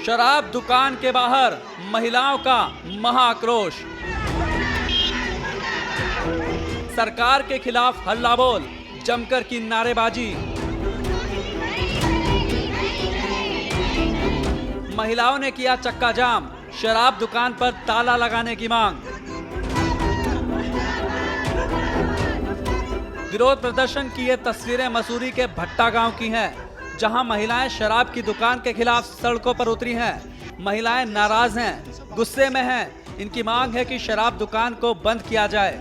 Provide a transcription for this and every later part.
शराब दुकान के बाहर महिलाओं का महाआक्रोश। सरकार के खिलाफ हल्ला बोल, जमकर की नारेबाजी। महिलाओं ने किया चक्का जाम, शराब दुकान पर ताला लगाने की मांग। विरोध प्रदर्शन की ये तस्वीरें मसूरी के भट्टा गांव की हैं, जहां महिलाएं शराब की दुकान के खिलाफ सड़कों पर उतरी हैं। महिलाएं नाराज हैं, गुस्से में हैं। इनकी मांग है कि शराब दुकान को बंद किया जाए,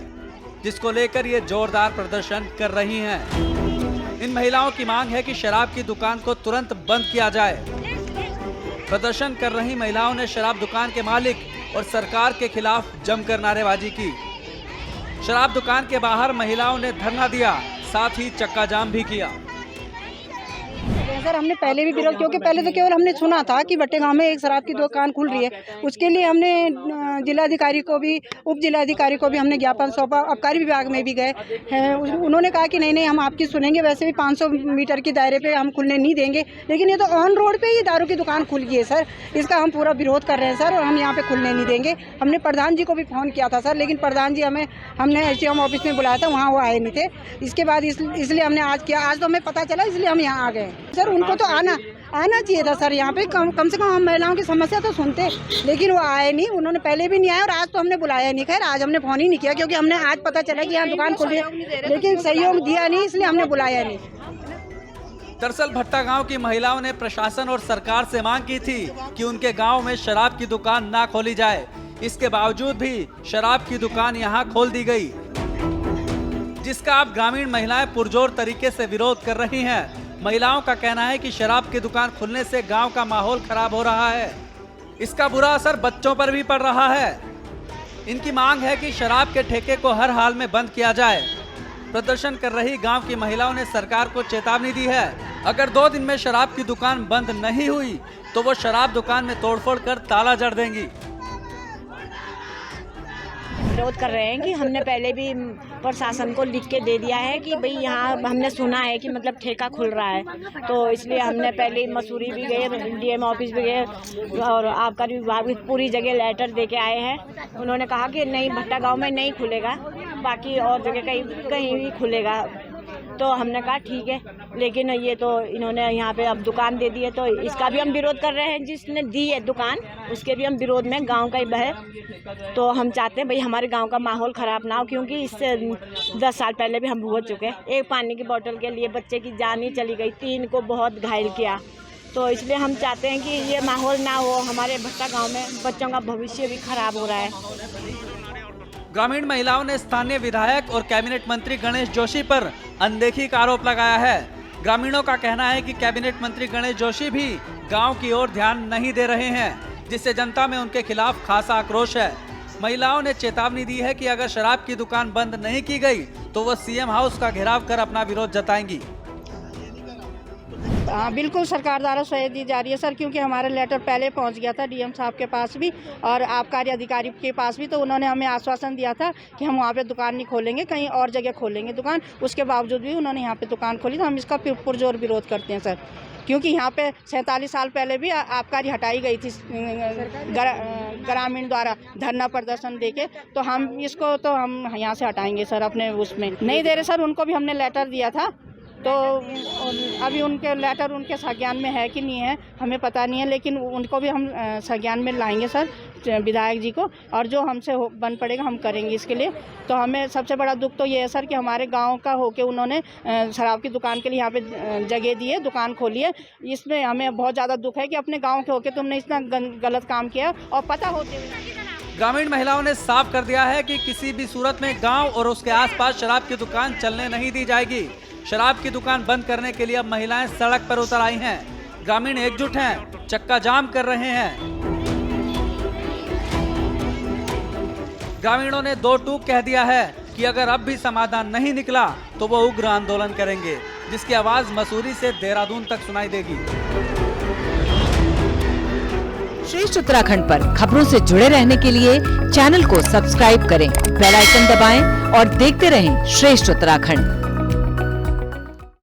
जिसको लेकर ये जोरदार प्रदर्शन कर रही हैं। इन महिलाओं की मांग है कि शराब की दुकान को तुरंत बंद किया जाए। प्रदर्शन कर रही महिलाओं ने शराब दुकान के मालिक और सरकार के खिलाफ जमकर नारेबाजी की। शराब दुकान के बाहर महिलाओं ने धरना दिया, साथ ही चक्का जाम भी किया। सर, हमने पहले भी विरोध, क्योंकि पहले तो केवल हमने सुना था कि भट्टे गांव में एक शराब की दुकान खुल रही है। उसके लिए हमने जिलाधिकारी को भी, उप जिलाधिकारी को भी हमने ज्ञापन सौंपा। आबकारी विभाग में भी गए हैं। उन्होंने कहा कि नहीं हम आपकी सुनेंगे, वैसे भी 500 मीटर की दायरे पे हम खुलने नहीं देंगे। लेकिन ये तो ऑन रोड पे ही दारू की दुकान खुल गई है सर। इसका हम पूरा विरोध कर रहे हैं सर, और हम यहाँ पे खुलने नहीं देंगे। हमने प्रधान जी को भी फ़ोन किया था सर, लेकिन प्रधान जी हमने SDM ऑफिस में बुलाया था, वहाँ वो आए नहीं थे। इसके बाद इसलिए हमने आज किया। आज तो हमें पता चला, इसलिए हम यहाँ आ गए सर। उनको तो आना चाहिए था सर यहाँ पे, कम से कम हम महिलाओं की समस्या तो सुनते, लेकिन वो आए नहीं। उन्होंने पहले भी नहीं आया और आज तो हमने बुलाया नहीं। खैर, आज हमने फ़ोन ही नहीं किया, क्योंकि हमने आज पता चला कि यहाँ दुकान खुली है, लेकिन सहयोग दिया नहीं, इसलिए हमने बुलाया नहीं। दरअसल भट्टा गांव की महिलाओं ने प्रशासन और सरकार से मांग की थी कि उनके गांव में शराब की दुकान ना खोली जाए। इसके बावजूद भी शराब की दुकान यहां खोल दी गई, जिसका अब ग्रामीण महिलाएं पुरजोर तरीके से विरोध कर रही हैं। महिलाओं का कहना है कि शराब की दुकान खुलने से गांव का माहौल खराब हो रहा है। इसका बुरा असर बच्चों पर भी पड़ रहा है। इनकी मांग है कि शराब के ठेके को हर हाल में बंद किया जाए। प्रदर्शन कर रही गांव की महिलाओं ने सरकार को चेतावनी दी है, अगर 2 दिन में शराब की दुकान बंद नहीं हुई तो वो शराब दुकान में तोड़फोड़ कर ताला जड़ देंगी। विरोध कर रहे हैं कि हमने पहले भी प्रशासन को लिख के दे दिया है कि भाई यहाँ हमने सुना है कि मतलब ठेका खुल रहा है, तो इसलिए हमने पहले मसूरी भी गए, DM ऑफिस भी गए और आबकारी विभाग भी पूरी जगह लेटर दे के आए हैं। उन्होंने कहा कि नहीं, भट्टा गांव में नहीं खुलेगा, बाकी और जगह कहीं भी खुलेगा। तो हमने कहा ठीक है, लेकिन ये तो इन्होंने यहाँ पे अब दुकान दे दी है, तो इसका भी हम विरोध कर रहे हैं। जिसने दी है दुकान, उसके भी हम विरोध में, गांव का ही बहे। तो हम चाहते हैं भाई हमारे गांव का माहौल ख़राब ना हो, क्योंकि इससे 10 साल पहले भी हम भुगत चुके हैं। एक पानी की बोतल के लिए बच्चे की जान ही चली गई, 3 को बहुत घायल किया। तो इसलिए हम चाहते हैं कि ये माहौल ना हो हमारे भट्टा गाँव में। बच्चों का भविष्य भी खराब हो रहा है। ग्रामीण महिलाओं ने स्थानीय विधायक और कैबिनेट मंत्री गणेश जोशी पर अनदेखी का आरोप लगाया है। ग्रामीणों का कहना है कि कैबिनेट मंत्री गणेश जोशी भी गांव की ओर ध्यान नहीं दे रहे हैं, जिससे जनता में उनके खिलाफ खासा आक्रोश है। महिलाओं ने चेतावनी दी है कि अगर शराब की दुकान बंद नहीं की गई तो वो CM हाउस का घेराव कर अपना विरोध जताएंगी। हाँ, बिल्कुल सरकार द्वारा सहयोग दी जा रही है सर, क्योंकि हमारा लेटर पहले पहुंच गया था DM साहब के पास भी और आबकारी अधिकारी के पास भी। तो उन्होंने हमें आश्वासन दिया था कि हम वहाँ पे दुकान नहीं खोलेंगे, कहीं और जगह खोलेंगे दुकान। उसके बावजूद भी उन्होंने यहाँ पे दुकान खोली, तो हम इसका पुरजोर विरोध करते हैं सर, क्योंकि यहाँ पे 47 साल पहले भी आबकारी हटाई गई थी ग्रामीण द्वारा धरना प्रदर्शन देके। तो हम इसको तो हम यहाँ से हटाएंगे सर, अपने उसमें नहीं दे रहे सर। उनको भी हमने लेटर दिया था, तो अभी उनके लेटर उनके संज्ञान में है कि नहीं है हमें पता नहीं है, लेकिन उनको भी हम संज्ञान में लाएंगे सर, विधायक जी को, और जो हमसे बन पड़ेगा हम करेंगे इसके लिए। तो हमें सबसे बड़ा दुख तो ये है सर कि हमारे गांव का होके उन्होंने शराब की दुकान के लिए यहाँ पे जगह दी है, दुकान खोली है। इसमें हमें बहुत ज़्यादा दुख है कि अपने गाँव के होके तुमने इतना गलत काम किया और पता होते हुए। ग्रामीण महिलाओं ने साफ कर दिया है कि किसी भी सूरत में गांव और उसके आसपास शराब की दुकान चलने नहीं दी जाएगी। शराब की दुकान बंद करने के लिए अब महिलाएं सड़क पर उतर आई हैं। ग्रामीण एकजुट हैं, चक्का जाम कर रहे हैं। ग्रामीणों ने 2 टूक कह दिया है कि अगर अब भी समाधान नहीं निकला तो वो उग्र आंदोलन करेंगे, जिसकी आवाज मसूरी से देहरादून तक सुनाई देगी। श्रेष्ठ उत्तराखंड पर खबरों से जुड़े रहने के लिए चैनल को सब्सक्राइब करें, बेल आइकन दबाएं और देखते रहें श्रेष्ठ उत्तराखंड।